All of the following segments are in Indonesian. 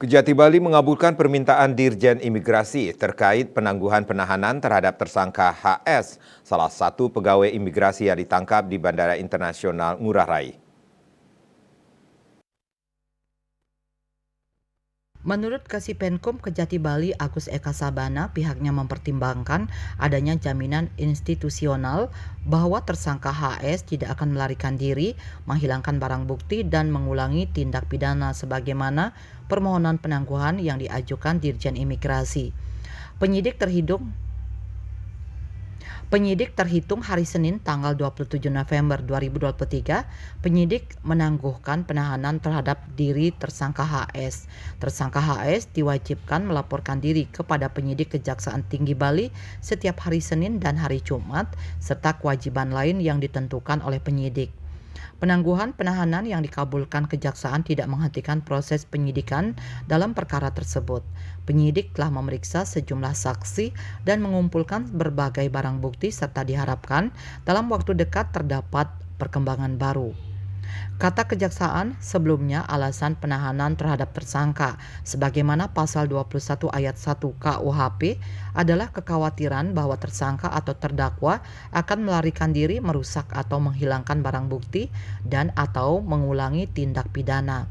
Kejati Bali mengabulkan permintaan Dirjen Imigrasi terkait penangguhan penahanan terhadap tersangka HS, salah satu pegawai imigrasi yang ditangkap di Bandara Internasional Ngurah Rai. Menurut Kasipenkum Kejati Bali Agus Eka Sabana, pihaknya mempertimbangkan adanya jaminan institusional bahwa tersangka HS tidak akan melarikan diri, menghilangkan barang bukti, dan mengulangi tindak pidana sebagaimana permohonan penangguhan yang diajukan Dirjen Imigrasi. Penyidik terhitung hari Senin tanggal 27 November 2023, penyidik menangguhkan penahanan terhadap diri tersangka HS. Tersangka HS diwajibkan melaporkan diri kepada penyidik Kejaksaan Tinggi Bali setiap hari Senin dan hari Jumat, serta kewajiban lain yang ditentukan oleh penyidik. Penangguhan penahanan yang dikabulkan kejaksaan tidak menghentikan proses penyidikan dalam perkara tersebut. Penyidik telah memeriksa sejumlah saksi dan mengumpulkan berbagai barang bukti serta diharapkan dalam waktu dekat terdapat perkembangan baru. Kata kejaksaan, sebelumnya alasan penahanan terhadap tersangka sebagaimana pasal 21 ayat 1 KUHP adalah kekhawatiran bahwa tersangka atau terdakwa akan melarikan diri, merusak atau menghilangkan barang bukti dan atau mengulangi tindak pidana.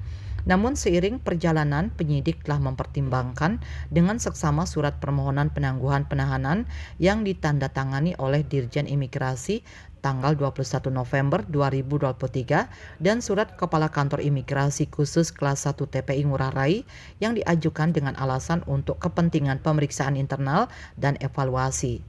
Namun seiring perjalanan, penyidik telah mempertimbangkan dengan seksama surat permohonan penangguhan penahanan yang ditandatangani oleh Dirjen Imigrasi tanggal 21 November 2023 dan surat Kepala Kantor Imigrasi Khusus Kelas 1 TPI Ngurah Rai yang diajukan dengan alasan untuk kepentingan pemeriksaan internal dan evaluasi.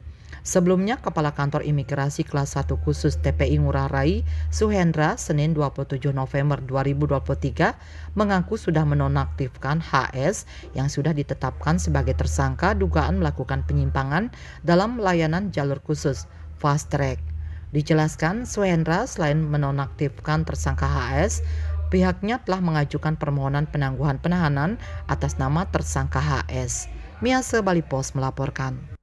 Sebelumnya, Kepala Kantor Imigrasi Kelas 1 Khusus TPI Ngurah Rai, Suhendra, Senin 27 November 2023, mengaku sudah menonaktifkan HS yang sudah ditetapkan sebagai tersangka dugaan melakukan penyimpangan dalam layanan jalur khusus Fast Track. Dijelaskan, Suhendra selain menonaktifkan tersangka HS, pihaknya telah mengajukan permohonan penangguhan penahanan atas nama tersangka HS. Miase Bali Pos melaporkan.